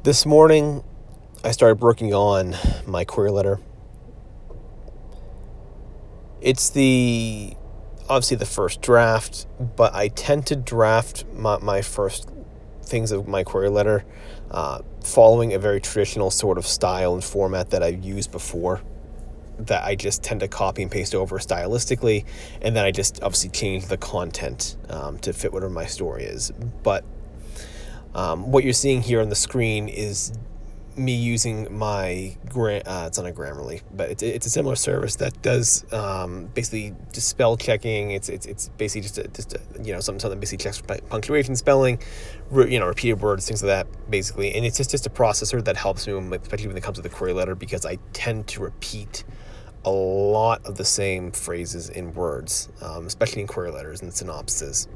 This morning, I started working on my query letter. It's obviously the first draft, but I tend to draft my first things of my query letter following a very traditional sort of style and format that I've used before, that I just tend to copy and paste over stylistically, and then I just obviously change the content to fit whatever my story is. But what you're seeing here on the screen is me using my it's not a Grammarly, but it's a similar service that does basically just spell checking. It's basically just something that basically checks punctuation, spelling, repeated words, things like that, basically. And it's just a processor that helps me, especially when it comes to the query letter, because I tend to repeat a lot of the same phrases in words, especially in query letters and synopses.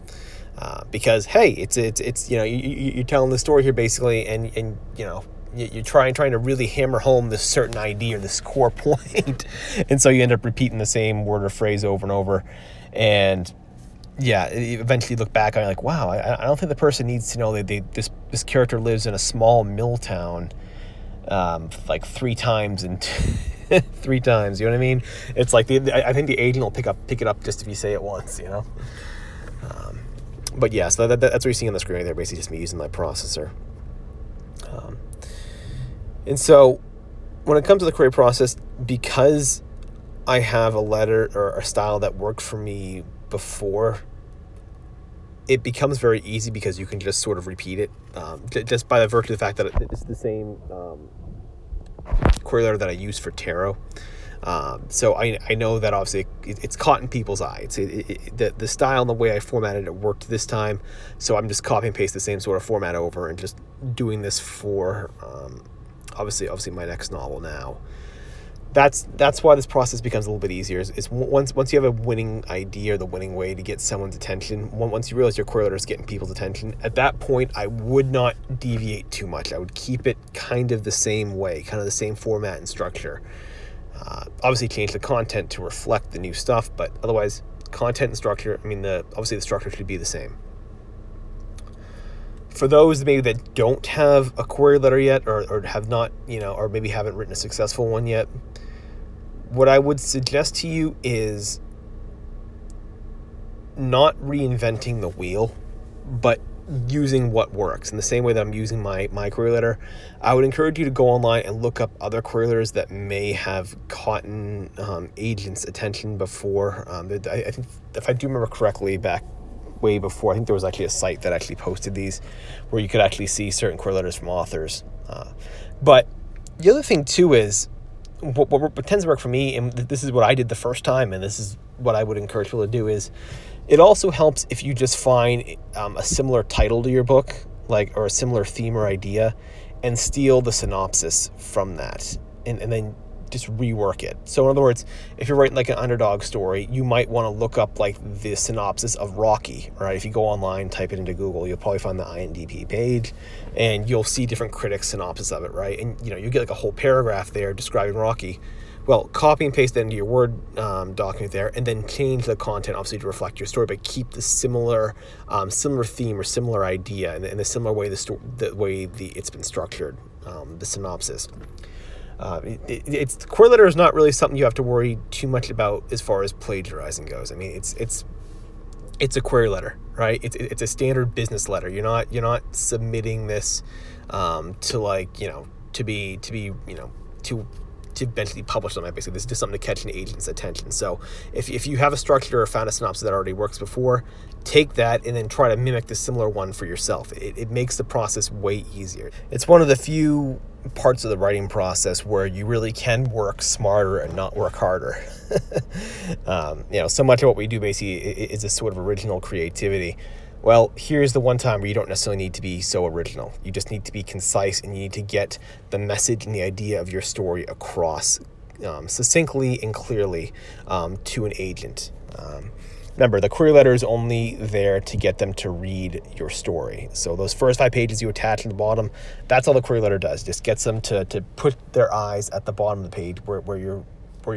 Because hey, it's you're telling the story here basically, and you're trying to really hammer home this certain idea or this core point, and so you end up repeating the same word or phrase over and over, and eventually look back on it like, wow, I don't think the person needs to know that this character lives in a small mill town like 3 times and 3 times, you know what I mean? It's like I think the agent will pick it up just if you say it once, But yeah, so that's what you're seeing on the screen right there, basically just me using my processor. And so when it comes to the query process, because I have a letter or a style that worked for me before, it becomes very easy because you can just sort of repeat it, just by the virtue of the fact that it's the same query letter that I use for tarot. So I know that obviously it's caught in people's eye. The style and the way I formatted it worked this time, so I'm just copy and paste the same sort of format over and just doing this for obviously my next novel now. That's why this process becomes a little bit easier. Is once you have a winning idea or the winning way to get someone's attention, once you realize your query letter is getting people's attention, at that point I would not deviate too much. I would keep it kind of the same way, kind of the same format and structure. Obviously change the content to reflect the new stuff, but otherwise content and structure, obviously the structure should be the same. For those maybe that don't have a query letter yet, or have not, or maybe haven't written a successful one yet, what I would suggest to you is not reinventing the wheel, but using what works. In the same way that I'm using my query letter, I would encourage you to go online and look up other query letters that may have caught agents' attention before. I think, if I do remember correctly, back way before, I think there was actually a site that actually posted these where you could actually see certain query letters from authors. But the other thing too is what tends to work for me, and this is what I did the first time, and this is what I would encourage people to do, is it also helps if you just find a similar title to your book, or a similar theme or idea, and steal the synopsis from that, and then just rework it. So in other words, if you're writing like an underdog story, you might want to look up like the synopsis of Rocky, right? If you go online, type it into Google, you'll probably find the IMDb page, and you'll see different critics' synopsis of it, right? And you get like a whole paragraph there describing Rocky. Well, copy and paste that into your Word document there, and then change the content obviously to reflect your story, but keep the similar theme or similar idea and the similar way it's been structured, the synopsis. The query letter is not really something you have to worry too much about as far as plagiarizing goes. It's a query letter, right? It's a standard business letter. You're not submitting this to eventually publish them. Basically, this is just something to catch an agent's attention. So if you have a structure or found a synopsis that already works before, take that and then try to mimic the similar one for yourself. It makes the process way easier. It's one of the few parts of the writing process where you really can work smarter and not work harder. So much of what we do basically is a sort of original creativity. Well, here's the one time where you don't necessarily need to be so original. You just need to be concise, and you need to get the message and the idea of your story across succinctly and clearly to an agent. Remember, the query letter is only there to get them to read your story. So those first 5 pages you attach at the bottom, that's all the query letter does. Just gets them to put their eyes at the bottom of the page where your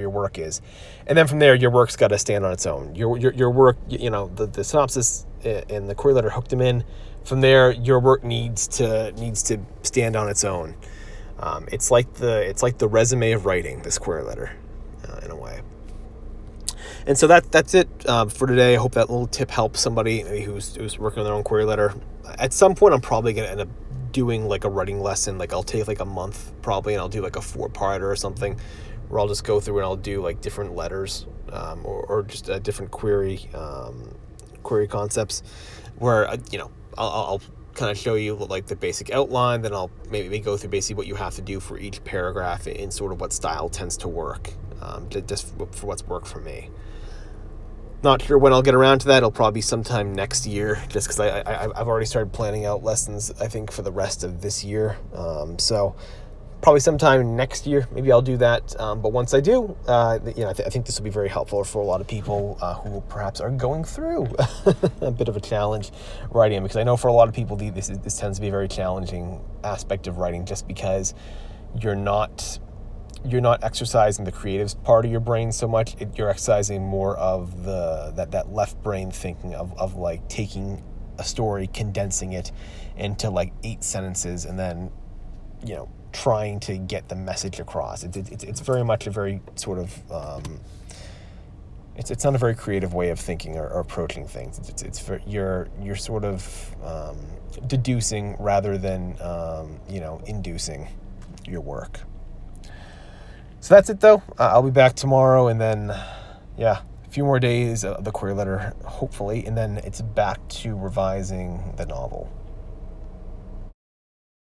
work is. And then from there, your work's got to stand on its own. Your work, the synopsis and the query letter hooked them in. From there, your work needs to stand on its own. It's like the resume of writing, this query letter, in a way. And so that's it for today. I hope that little tip helps somebody maybe who's working on their own query letter. At some point, I'm probably going to end up doing like a writing lesson. Like I'll take like a month probably, and I'll do like a 4-parter or something, where I'll just go through and I'll do like different letters, or just different query concepts, where I'll kind of show you like the basic outline. Then I'll maybe go through basically what you have to do for each paragraph in sort of what style tends to work, just for what's worked for me. Not sure when I'll get around to that. It'll probably be sometime next year, just because I've already started planning out lessons, I think, for the rest of this year. So probably sometime next year, maybe I'll do that. But once I do, I think this will be very helpful for a lot of people who perhaps are going through a bit of a challenge writing, because I know for a lot of people this tends to be a very challenging aspect of writing, just because you're not exercising the creative part of your brain so much. You're exercising more of that left brain thinking of like taking a story, condensing it into like 8 sentences, and then trying to get the message across. It's very much a very sort of it's not a very creative way of thinking or approaching things. You're sort of deducing rather than inducing your work. So that's it, though. I'll be back tomorrow, and then, a few more days of the query letter, hopefully, and then it's back to revising the novel.